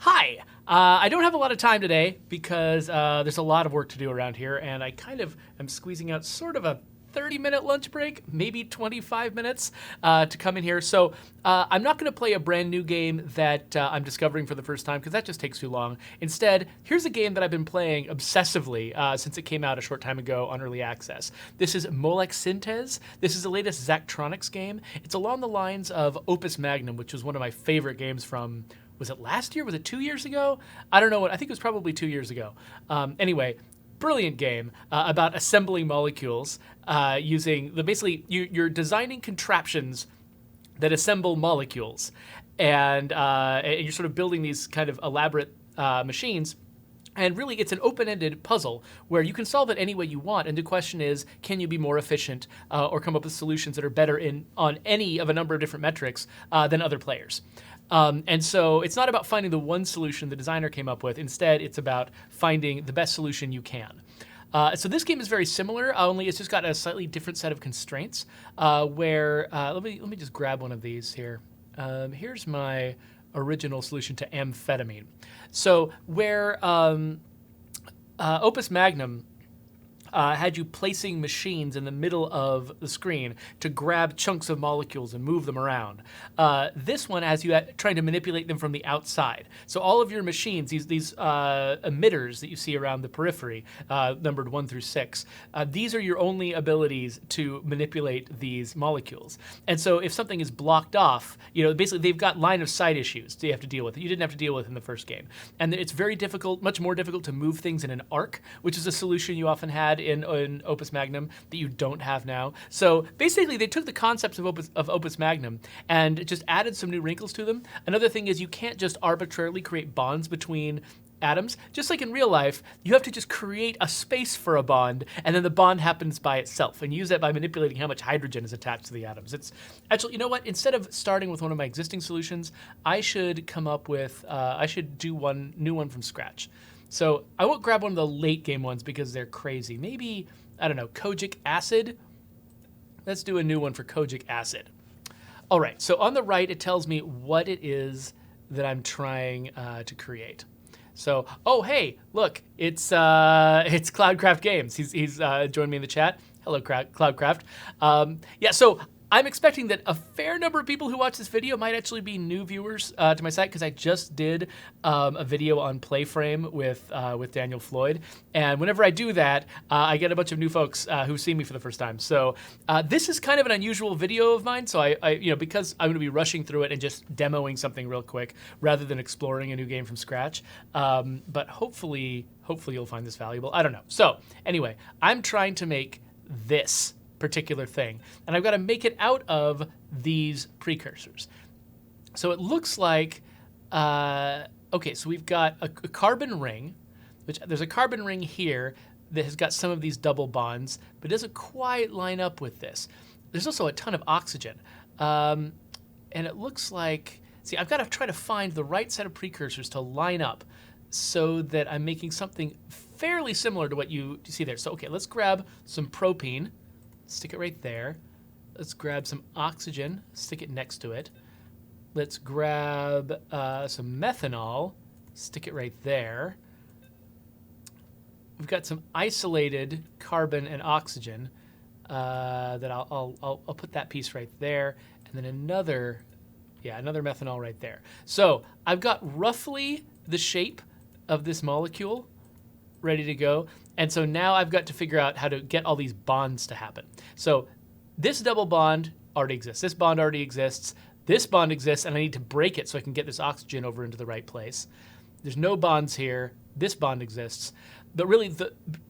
Hi! I don't have a lot of time today because there's a lot of work to do around here, and I kind of am squeezing out sort of a 30-minute lunch break, maybe 25 minutes to come in here. So I'm not going to play a brand new game that I'm discovering for the first time because that just takes too long. Instead, here's a game that I've been playing obsessively since it came out a short time ago on Early Access. This is Molek-Syntez. This is the latest Zachtronics game. It's along the lines of Opus Magnum, which was one of my favorite games from... Was it last year? Was it 2 years ago? I don't know what. I think it was probably 2 years ago. Anyway, brilliant game about assembling molecules using the basically you're designing contraptions that assemble molecules, and you're sort of building these kind of elaborate machines. And really, it's an open-ended puzzle where you can solve it any way you want. And the question is, can you be more efficient or come up with solutions that are better on any of a number of different metrics than other players? And so it's not about finding the one solution the designer came up with. Instead, it's about finding the best solution you can. So this game is very similar, only it's just got a slightly different set of constraints. Let me just grab one of these here. Here's my original solution to amphetamine. So where Opus Magnum had you placing machines in the middle of the screen to grab chunks of molecules and move them around. This one has you trying to manipulate them from the outside. So all of your machines, these emitters that you see around the periphery, numbered 1 through 6, these are your only abilities to manipulate these molecules. And so if something is blocked off, basically they've got line of sight issues that you have to deal with that you didn't have to deal with in the first game. And it's very difficult, much more difficult to move things in an arc, which is a solution you often had in Opus Magnum that you don't have now. So basically, they took the concepts of Opus Magnum and just added some new wrinkles to them. Another thing is you can't just arbitrarily create bonds between atoms. Just like in real life, you have to just create a space for a bond, and then the bond happens by itself, and use that by manipulating how much hydrogen is attached to the atoms. It's actually, you know what? Instead of starting with one of my existing solutions, I should come up with, I should do one new one from scratch. So I won't grab one of the late game ones because they're crazy. Maybe, I don't know, Kojic acid? Let's do a new one for Kojic acid. All right, so on the right, it tells me what it is that I'm trying to create. So, oh, hey, look, it's Cloudcraft Games. He's joined me in the chat. Hello, Cloudcraft. Yeah, so I'm expecting that a fair number of people who watch this video might actually be new viewers to my site because I just did a video on PlayFrame with Daniel Floyd, and whenever I do that, I get a bunch of new folks who see me for the first time. So this is kind of an unusual video of mine. So I because I'm going to be rushing through it and just demoing something real quick rather than exploring a new game from scratch. But hopefully you'll find this valuable. I don't know. So anyway, I'm trying to make this particular thing, and I've got to make it out of these precursors. So it looks like, okay, so we've got a carbon ring, which there's a carbon ring here that has got some of these double bonds, but it doesn't quite line up with this. There's also a ton of oxygen, and it looks like, see, I've got to try to find the right set of precursors to line up so that I'm making something fairly similar to what you see there. So, okay, let's grab some propene. Stick it right there. Let's grab some oxygen, stick it next to it. Let's grab some methanol, stick it right there. We've got some isolated carbon and oxygen that I'll put that piece right there, and then another methanol right there. So I've got roughly the shape of this molecule ready to go. And so now I've got to figure out how to get all these bonds to happen. So this double bond already exists. This bond already exists. This bond exists, and I need to break it so I can get this oxygen over into the right place. There's no bonds here. This bond exists. But really,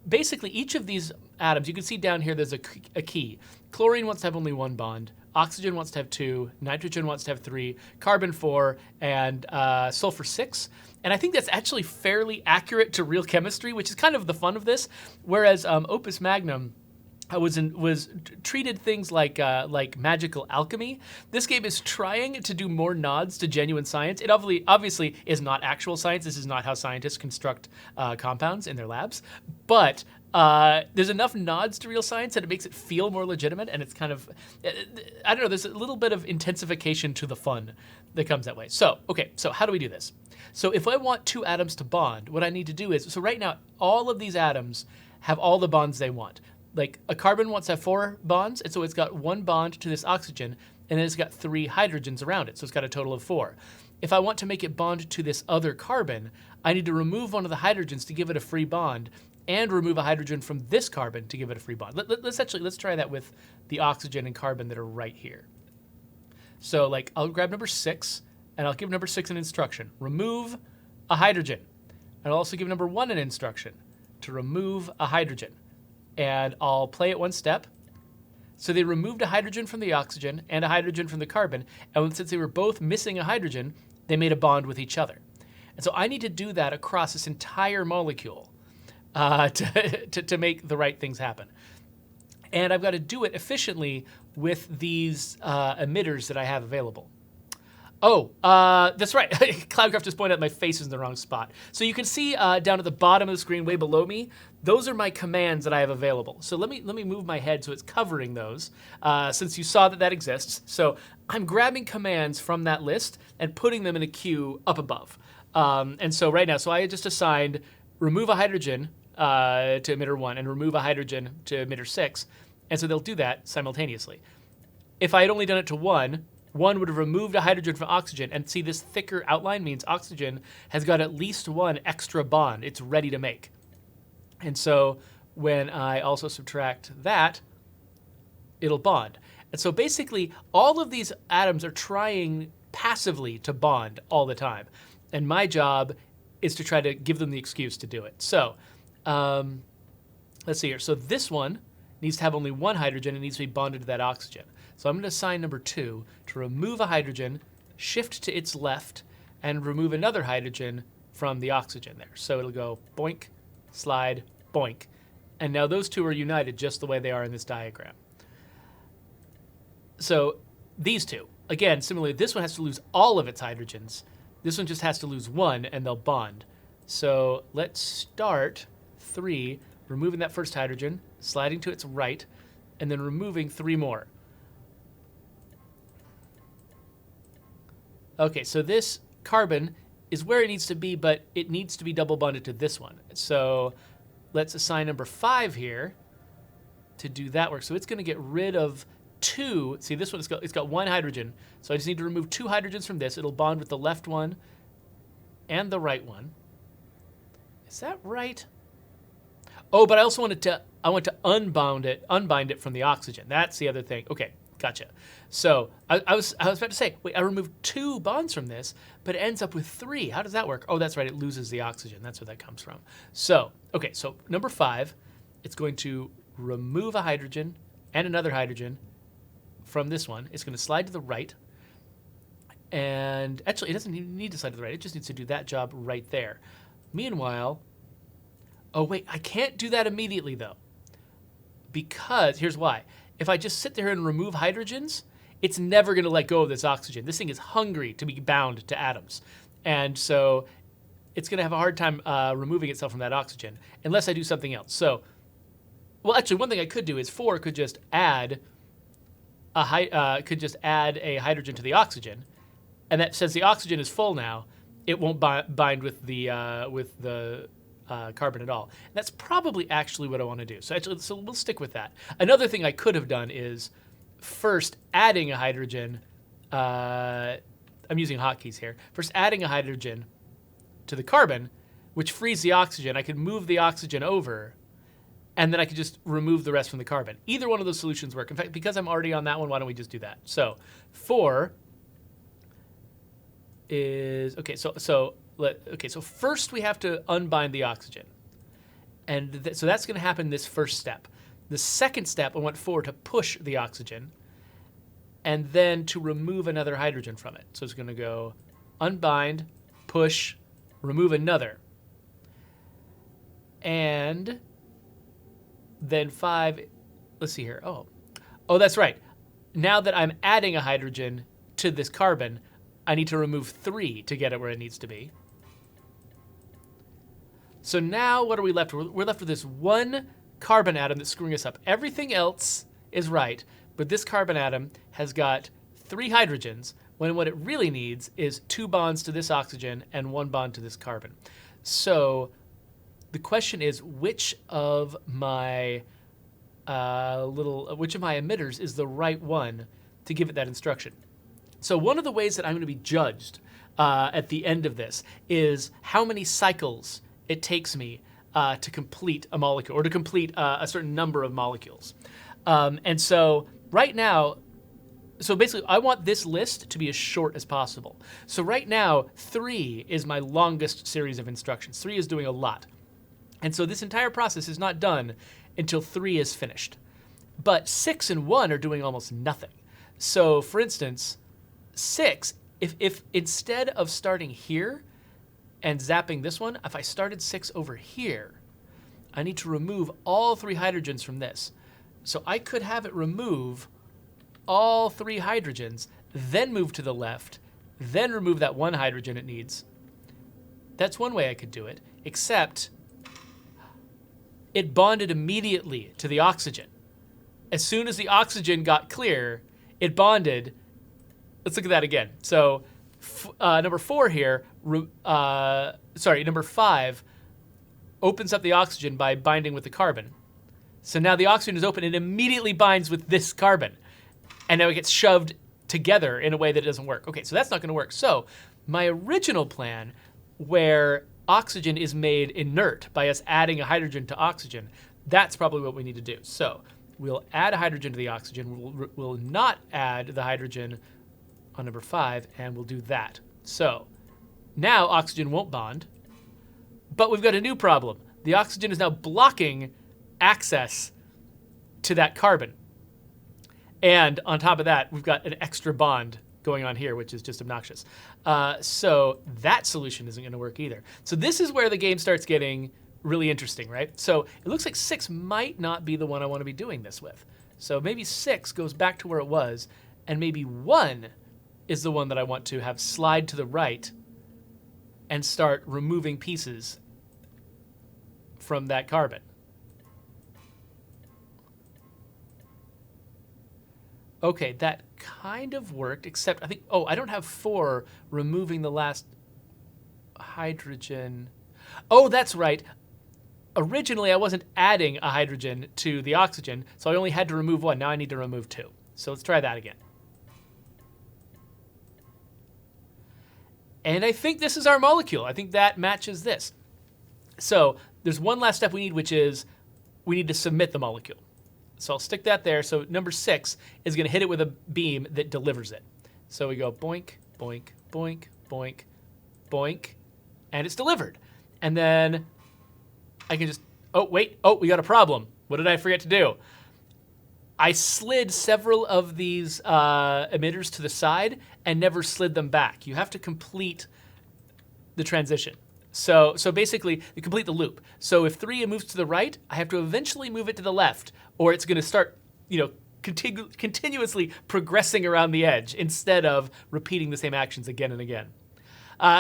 basically, each of these atoms, you can see down here there's a key. Chlorine wants to have only one bond. Oxygen wants to have 2. Nitrogen wants to have 3. Carbon 4. And sulfur 6. And I think that's actually fairly accurate to real chemistry, which is kind of the fun of this. Whereas Opus Magnum was treated things like magical alchemy. This game is trying to do more nods to genuine science. It obviously is not actual science. This is not how scientists construct compounds in their labs. But there's enough nods to real science that it makes it feel more legitimate, and it's kind of, I don't know, there's a little bit of intensification to the fun that comes that way. So, okay, so how do we do this? So if I want two atoms to bond, what I need to do is, so right now, all of these atoms have all the bonds they want. Like a carbon wants to have 4 bonds, and so it's got 1 bond to this oxygen, and then it's got 3 hydrogens around it, so it's got a total of 4. If I want to make it bond to this other carbon, I need to remove one of the hydrogens to give it a free bond, and remove a hydrogen from this carbon to give it a free bond. Let's try that with the oxygen and carbon that are right here. So like I'll grab number 6, and I'll give number 6 an instruction. Remove a hydrogen. And I'll also give number 1 an instruction to remove a hydrogen. And I'll play it one step. So they removed a hydrogen from the oxygen and a hydrogen from the carbon, and since they were both missing a hydrogen, they made a bond with each other. And so I need to do that across this entire molecule to make the right things happen. And I've got to do it efficiently with these emitters that I have available. Oh, that's right. Cloudcraft just pointed out my face is in the wrong spot. So you can see down at the bottom of the screen, way below me, those are my commands that I have available. So let me move my head so it's covering those, since you saw that that exists. So I'm grabbing commands from that list and putting them in a queue up above. And so right now, so I just assigned remove a hydrogen to emitter 1 and remove a hydrogen to emitter 6. And so they'll do that simultaneously. If I had only done it to 1 would have removed a hydrogen from oxygen, and see this thicker outline means oxygen has got at least 1 extra bond it's ready to make. And so when I also subtract that, it'll bond. And so basically all of these atoms are trying passively to bond all the time. And my job is to try to give them the excuse to do it. So let's see here. So this one needs to have only 1 hydrogen. It needs to be bonded to that oxygen. So I'm going to assign number 2 to remove a hydrogen, shift to its left, and remove another hydrogen from the oxygen there. So it'll go boink, slide, boink. And now those two are united just the way they are in this diagram. So these two, again, similarly, this one has to lose all of its hydrogens. This one just has to lose 1, and they'll bond. So let's start 3, removing that first hydrogen, sliding to its right, and then removing 3 more. Okay, so this carbon is where it needs to be, but it needs to be double bonded to this one. So let's assign number 5 here to do that work. So it's going to get rid of 2. See, this one, it's got 1 hydrogen. So I just need to remove 2 hydrogens from this. It'll bond with the left one and the right one. Is that right? Oh, but I also want to unbind it from the oxygen. That's the other thing. Okay, gotcha. So I was about to say, wait, I removed 2 bonds from this, but it ends up with 3. How does that work? Oh, that's right, it loses the oxygen. That's where that comes from. So, okay, so number 5, it's going to remove a hydrogen and another hydrogen from this one. It's going to slide to the right. And actually, it doesn't even need to slide to the right. It just needs to do that job right there. Meanwhile, oh wait, I can't do that immediately though. Because, here's why. If I just sit there and remove hydrogens, it's never going to let go of this oxygen. This thing is hungry to be bound to atoms. And so it's going to have a hard time removing itself from that oxygen unless I do something else. So, well, actually, one thing I could do is 4 could just add a hydrogen to the oxygen, and that since the oxygen is full now, it won't bind with the carbon at all. And that's probably actually what I want to do. So we'll stick with that. Another thing I could have done is first adding a hydrogen. I'm using hotkeys here. First adding a hydrogen to the carbon, which frees the oxygen. I could move the oxygen over, and then I could just remove the rest from the carbon. Either one of those solutions work. In fact, because I'm already on that one, why don't we just do that? So 4 is, okay, so first we have to unbind the oxygen. And so that's going to happen this first step. The second step, I want 4 to push the oxygen and then to remove another hydrogen from it. So it's going to go unbind, push, remove another. And then 5, let's see here. Oh, that's right. Now that I'm adding a hydrogen to this carbon, I need to remove 3 to get it where it needs to be. So now what are we left with? We're left with this 1 carbon atom that's screwing us up. Everything else is right, but this carbon atom has got 3 hydrogens, when what it really needs is 2 bonds to this oxygen and 1 bond to this carbon. So the question is, which of my emitters is the right one to give it that instruction? So one of the ways that I'm going to be judged at the end of this is how many cycles it takes me to complete a molecule, or to complete a certain number of molecules. And so right now, so basically I want this list to be as short as possible. So right now, 3 is my longest series of instructions. 3 is doing a lot. And so this entire process is not done until 3 is finished. But 6 and 1 are doing almost nothing. So for instance, 6, if instead of starting here and zapping this one, if I started 6 over here, I need to remove all 3 hydrogens from this. So I could have it remove all 3 hydrogens, then move to the left, then remove that 1 hydrogen it needs. That's one way I could do it, except it bonded immediately to the oxygen. As soon as the oxygen got clear, it bonded. Let's look at that again. So number 4 here, number 5 opens up the oxygen by binding with the carbon. So now the oxygen is open and immediately binds with this carbon. And now it gets shoved together in a way that doesn't work. Okay, so that's not going to work. So my original plan, where oxygen is made inert by us adding a hydrogen to oxygen, that's probably what we need to do. So we'll add a hydrogen to the oxygen. We'll not add the hydrogen on number 5, and we'll do that. So now oxygen won't bond, but we've got a new problem. The oxygen is now blocking access to that carbon. And on top of that, we've got an extra bond going on here, which is just obnoxious. So that solution isn't going to work either. So this is where the game starts getting really interesting, right? So it looks like 6 might not be the one I want to be doing this with. So maybe 6 goes back to where it was, and maybe 1 is the one that I want to have slide to the right and start removing pieces from that carbon. Okay, that kind of worked, except I think, I don't have 4 removing the last hydrogen. Oh, that's right. Originally, I wasn't adding a hydrogen to the oxygen, so I only had to remove 1. Now I need to remove 2. So let's try that again. And I think this is our molecule. I think that matches this. So there's one last step we need, which is we need to submit the molecule. So I'll stick that there. So number 6 is going to hit it with a beam that delivers it. So we go boink, boink, boink, boink, boink, and it's delivered. And then I can just, we got a problem. What did I forget to do? I slid several of these emitters to the side and never slid them back. You have to complete the transition. So basically, you complete the loop. So if 3 moves to the right, I have to eventually move it to the left, or it's going to start, continuously progressing around the edge instead of repeating the same actions again and again.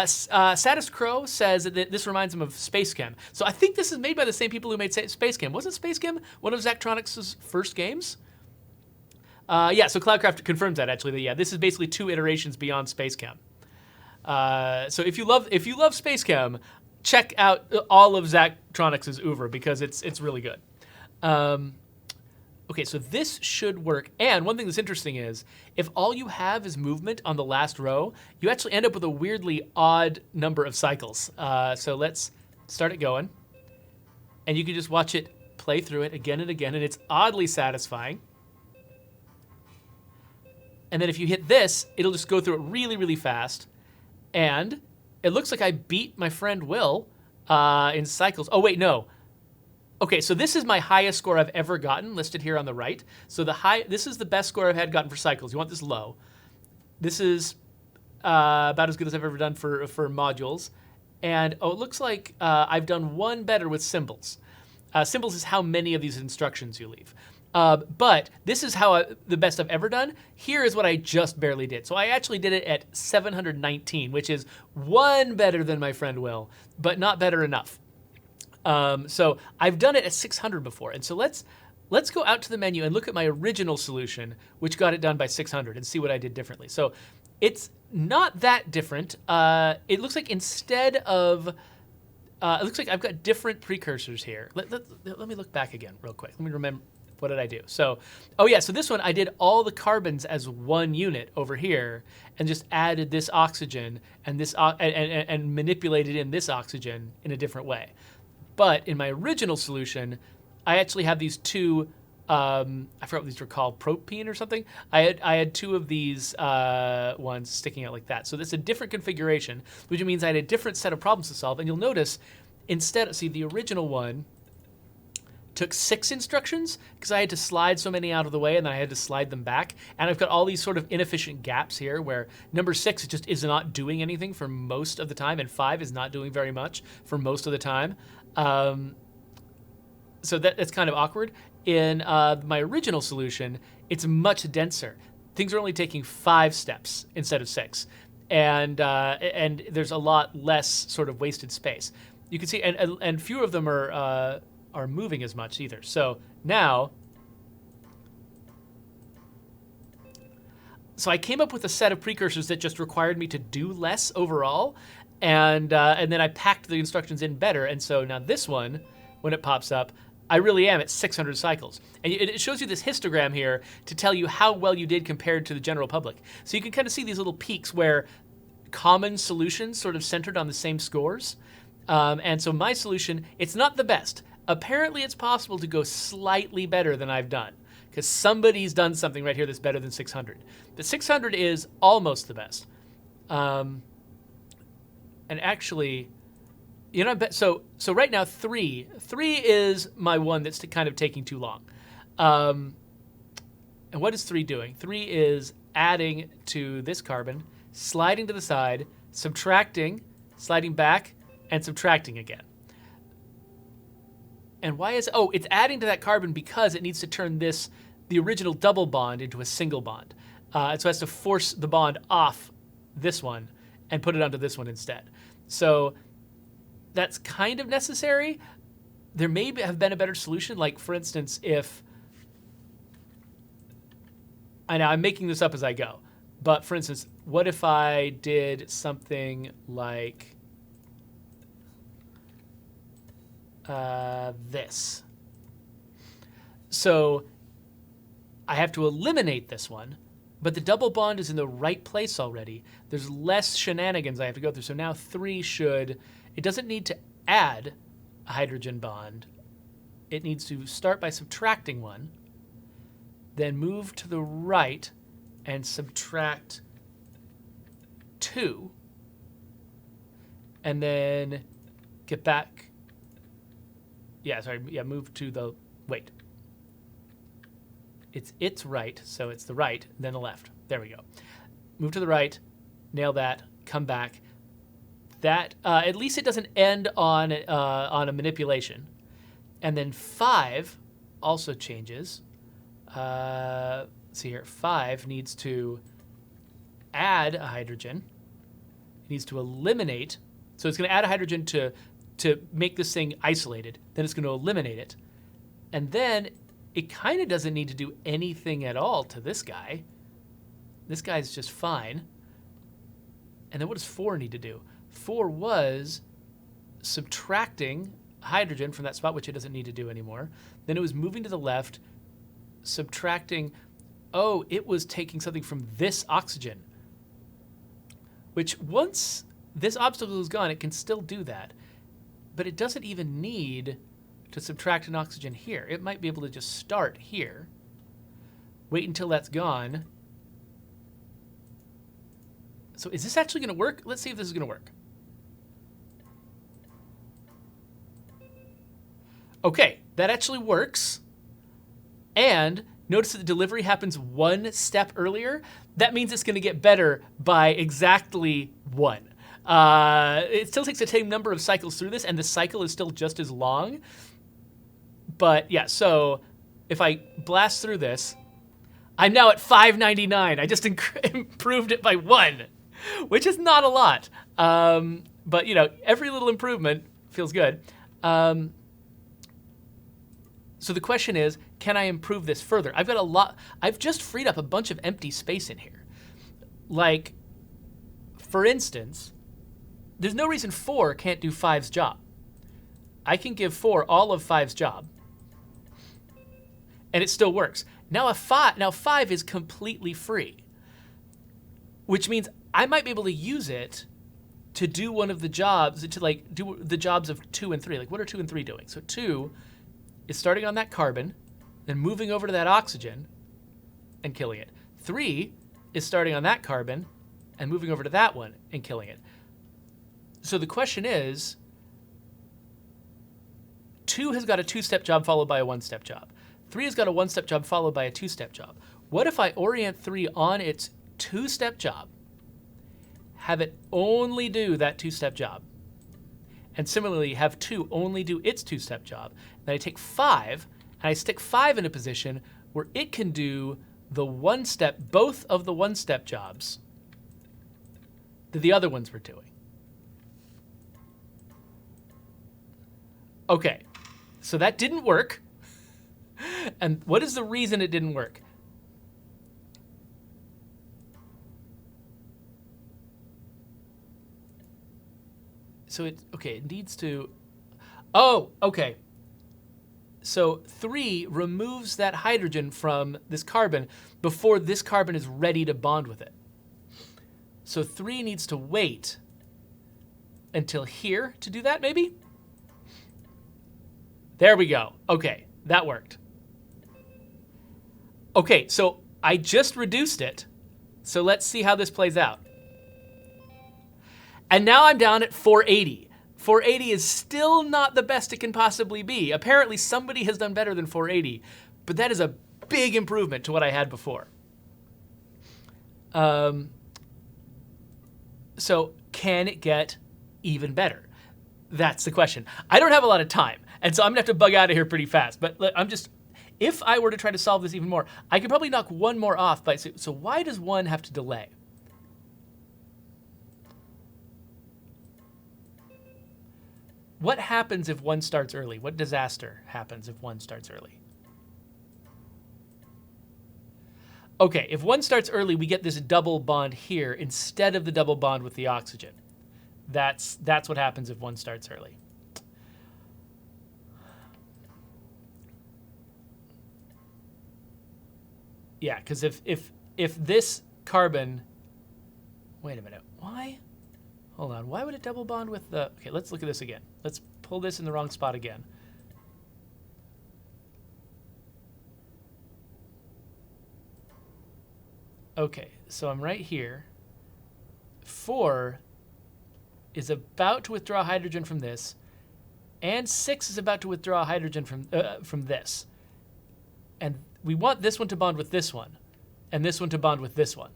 Saddest Crow says that this reminds him of Space Chem. So I think this is made by the same people who made Space Chem. Wasn't Space Chem one of Zachtronics' first games? So Cloudcraft confirms that, actually. That, this is basically 2 iterations beyond Space Chem. So if you love Space Chem, check out all of Zachtronics' oeuvre, because it's really good. Okay, so this should work. And one thing that's interesting is, if all you have is movement on the last row, you actually end up with a weirdly odd number of cycles. So let's start it going. And you can just watch it play through it again and again, and it's oddly satisfying. And then if you hit this, it'll just go through it really, really fast. And it looks like I beat my friend Will in cycles. Oh, wait, no. Okay, so this is my highest score I've ever gotten, listed here on the right. So this is the best score I've had gotten for cycles. You want this low. This is about as good as I've ever done for modules. And it looks like I've done 1 better with symbols. Symbols is how many of these instructions you leave. But this is the best I've ever done. Here is what I just barely did. So I actually did it at 719, which is 1 better than my friend Will, but not better enough. So I've done it at 600 before. And so let's go out to the menu and look at my original solution, which got it done by 600, and see what I did differently. So it's not that different. It looks like instead of, it looks like I've got different precursors here. Let me look back again real quick. Let me remember, what did I do? So, oh yeah, so this one, I did all the carbons as one unit over here and just added this oxygen and this and manipulated in this oxygen in a different way. But in my original solution, I actually have these two, I forgot what these were called, propene or something. I had two of these ones sticking out like that. So that's a different configuration, which means I had a different set of problems to solve. And you'll notice, instead, see, the original one took 6 instructions because I had to slide so many out of the way and then I had to slide them back. And I've got all these sort of inefficient gaps here where number 6 just is not doing anything for most of the time, and 5 is not doing very much for most of the time. So that's kind of awkward. In my original solution, it's much denser. Things are only taking 5 steps instead of 6. And there's a lot less sort of wasted space. You can see, and fewer of them are moving as much either. So now, so I came up with a set of precursors that just required me to do less overall, and then I packed the instructions in better. And so now this one, when it pops up, I really am at 600 cycles. And it shows you this histogram here to tell you how well you did compared to the general public. So you can kind of see these little peaks where common solutions sort of centered on the same scores. And so my solution, it's not the best. Apparently it's possible to go slightly better than I've done, because somebody's done something right here that's better than 600. But 600 is almost the best. And actually, you know, so right now 3 is my one that's kind of taking too long. And what is 3 doing? 3 is adding to this carbon, sliding to the side, subtracting, sliding back, and subtracting again. And why is, oh, it's adding to that carbon because it needs to turn the original double bond into a single bond. So it has to force the bond off this one and put it onto this one instead. So that's kind of necessary. There may have been a better solution. Like, for instance, if, I know I'm making this up as I go, but for instance, what if I did something like this? So I have to eliminate this one, but the double bond is in the right place already. There's less shenanigans I have to go through. So now 3 should, it doesn't need to add a hydrogen bond. It needs to start by subtracting one, then move to the right and subtract 2, and then get back. Move to the, wait. It's right, so it's the right, then the left. There we go. Move to the right, nail that, come back. That, at least it doesn't end on a manipulation. And then 5 also changes. See here, 5 needs to add a hydrogen. It needs to eliminate. So it's going to add a hydrogen to make this thing isolated. Then it's going to eliminate it. And then it kind of doesn't need to do anything at all to this guy. This guy's just fine. And then what does 4 need to do? 4 was subtracting hydrogen from that spot, which it doesn't need to do anymore. Then it was moving to the left, subtracting. Oh, it was taking something from this oxygen, which once this obstacle is gone, it can still do that. But it doesn't even need to subtract an oxygen here. It might be able to just start here, wait until that's gone. So is this actually going to work? Let's see if this is going to work. Okay, that actually works. And notice that the delivery happens 1 step earlier. That means it's going to get better by exactly 1. It still takes the same number of cycles through this, and the cycle is still just as long. But yeah, so if I blast through this, I'm now at 599. I just improved it by 1, which is not a lot. But you know, every little improvement feels good. So the question is, can I improve this further? I've got a lot. I've just freed up a bunch of empty space in here. Like, for instance, there's no reason 4 can't do 5's job. I can give 4 all of 5's job, and it still works. Now 5 is completely free, which means I might be able to use it to do one of the jobs, to like do the jobs of 2 and 3. Like, what are 2 and 3 doing? So 2 is starting on that carbon, then moving over to that oxygen and killing it. 3 is starting on that carbon and moving over to that one and killing it. So the question is, 2 has got a 2-step job followed by a 1-step job. 3 has got a 1-step job followed by a 2-step job. What if I orient 3 on its 2-step job, have it only do that 2-step job, and similarly have 2 only do its 2-step job? Then I take 5 and I stick 5 in a position where it can do the 1-step, both of the 1-step jobs that the other ones were doing. Okay, so that didn't work. And what is the reason it didn't work? So it needs to, oh, okay. So 3 removes that hydrogen from this carbon before this carbon is ready to bond with it. So 3 needs to wait until here to do that, maybe? There we go. Okay, that worked. Okay, so I just reduced it. So let's see how this plays out. And now I'm down at 480. 480 is still not the best it can possibly be. Apparently somebody has done better than 480, but that is a big improvement to what I had before. So can it get even better? That's the question. I don't have a lot of time, and so I'm gonna have to bug out of here pretty fast, but if I were to try to solve this even more, I could probably knock one more off by, so why does 1 have to delay? What happens if 1 starts early? What disaster happens if 1 starts early? Okay, if 1 starts early, we get this double bond here instead of the double bond with the oxygen. That's what happens if 1 starts early. Yeah, because if this carbon, wait a minute, why? Hold on, why would it double bond with the, okay, let's look at this again. Let's pull this in the wrong spot again. Okay, so I'm right here. 4 is about to withdraw hydrogen from this, and 6 is about to withdraw hydrogen from this. And we want this one to bond with this one, and this one to bond with this one.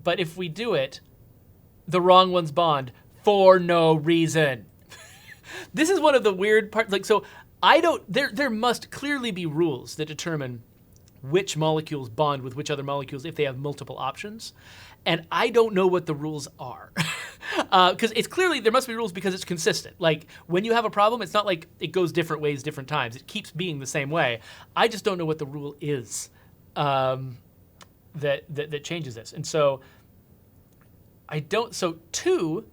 But if we do it, the wrong ones bond for no reason. This is one of the weird parts. Like, so I don't, there must clearly be rules that determine which molecules bond with which other molecules if they have multiple options. And I don't know what the rules are. Because it's clearly, there must be rules because it's consistent. Like, when you have a problem, it's not like it goes different ways, different times. It keeps being the same way. I just don't know what the rule is that changes this. And so I don't, so 2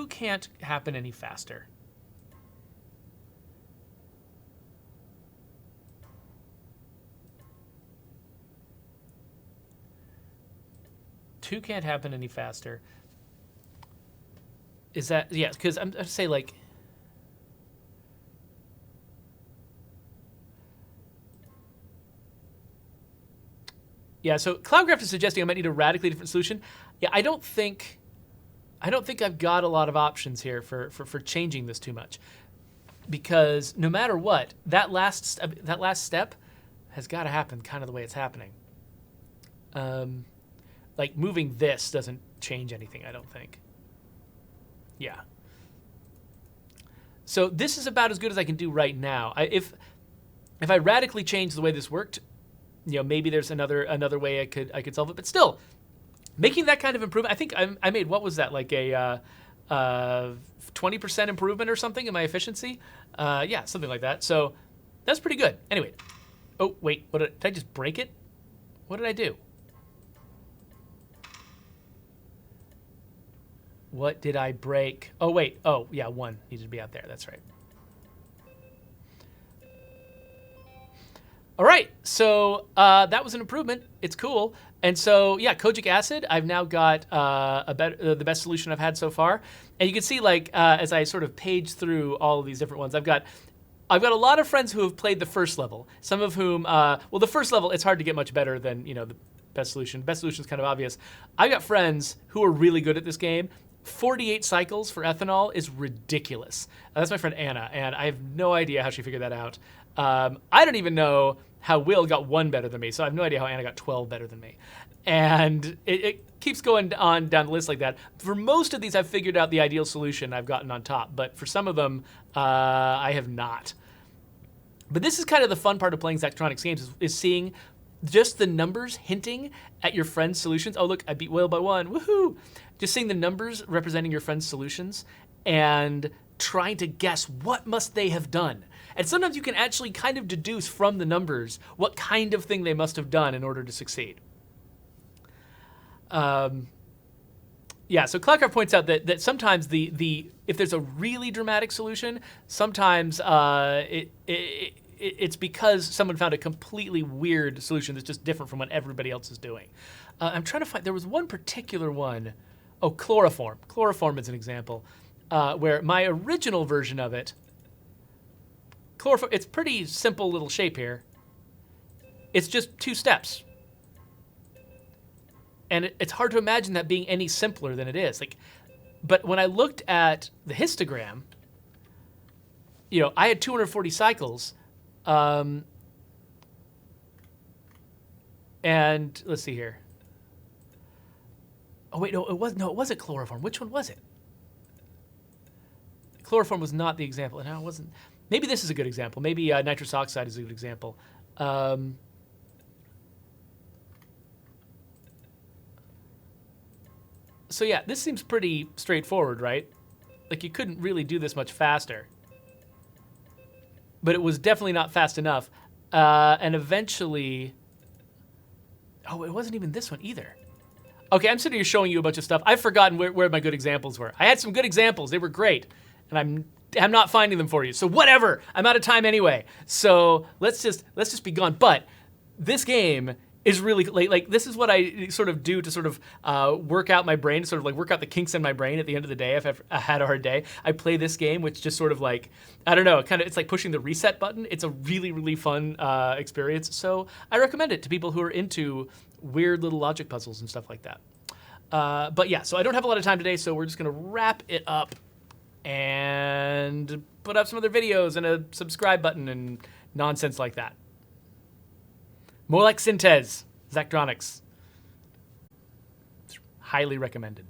can't happen any faster. Two can't happen any faster. Is that, yeah, because I'm say like, yeah, so CloudCraft is suggesting I might need a radically different solution. Yeah, I don't think I've got a lot of options here for changing this too much, because no matter what, that last step has got to happen kind of the way it's happening. Like, moving this doesn't change anything, I don't think. Yeah. So this is about as good as I can do right now. If I radically change the way this worked, you know, maybe there's another way I could solve it. But still, making that kind of improvement, I think I made, what was that, like a 20% improvement or something in my efficiency. Yeah, something like that. So that's pretty good. Anyway. Oh, wait. What did I just break it? What did I do? What did I break? Oh, wait. Oh, yeah, 1 needed to be out there. That's right. All right. So that was an improvement. It's cool. And so, yeah, Kojic acid, I've now got the best solution I've had so far. And you can see, like, as I sort of page through all of these different ones, I've got a lot of friends who have played the first level. Some of whom, well, the first level, it's hard to get much better than, you know, the best solution. Best solution is kind of obvious. I've got friends who are really good at this game. 48 cycles for ethanol is ridiculous. That's my friend Anna, and I have no idea how she figured that out. I don't even know how Will got 1 better than me, so I have no idea how Anna got 12 better than me. And it keeps going on down the list like that. For most of these, I've figured out the ideal solution. I've gotten on top, but for some of them, I have not. But this is kind of the fun part of playing Zachtronics games, is seeing just the numbers hinting at your friend's solutions. Oh, look, I beat Will by 1. Woohoo! Just seeing the numbers representing your friend's solutions and trying to guess what must they have done. And sometimes you can actually kind of deduce from the numbers what kind of thing they must have done in order to succeed. Yeah, so Cloudcraft points out that sometimes if there's a really dramatic solution, sometimes it's because someone found a completely weird solution that's just different from what everybody else is doing. I'm trying to find, there was one particular one. Oh, chloroform. Chloroform is an example where my original version of it, chloroform, it's pretty simple little shape here. It's just 2 steps. And it's hard to imagine that being any simpler than it is. But when I looked at the histogram, you know, I had 240 cycles. And let's see here. Oh wait, no, it wasn't chloroform. Which one was it? Chloroform was not the example. No, it wasn't. Maybe this is a good example. Maybe nitrous oxide is a good example. So yeah, this seems pretty straightforward, right? Like you couldn't really do this much faster. But it was definitely not fast enough. And eventually, oh, it wasn't even this one either. Okay, I'm sitting here showing you a bunch of stuff. I've forgotten where my good examples were. I had some good examples. They were great. And I'm not finding them for you. So whatever. I'm out of time anyway. So let's just be gone. But this game is really, like this is what I sort of do to sort of work out my brain, sort of like work out the kinks in my brain at the end of the day if I had a hard day. I play this game, which just sort of like, I don't know, it's like pushing the reset button. It's a really, really fun experience. So I recommend it to people who are into weird little logic puzzles and stuff like that. But yeah, so I don't have a lot of time today, so we're just gonna wrap it up and put up some other videos and a subscribe button and nonsense like that. Molek-Syntez, Zachtronics. Highly recommended.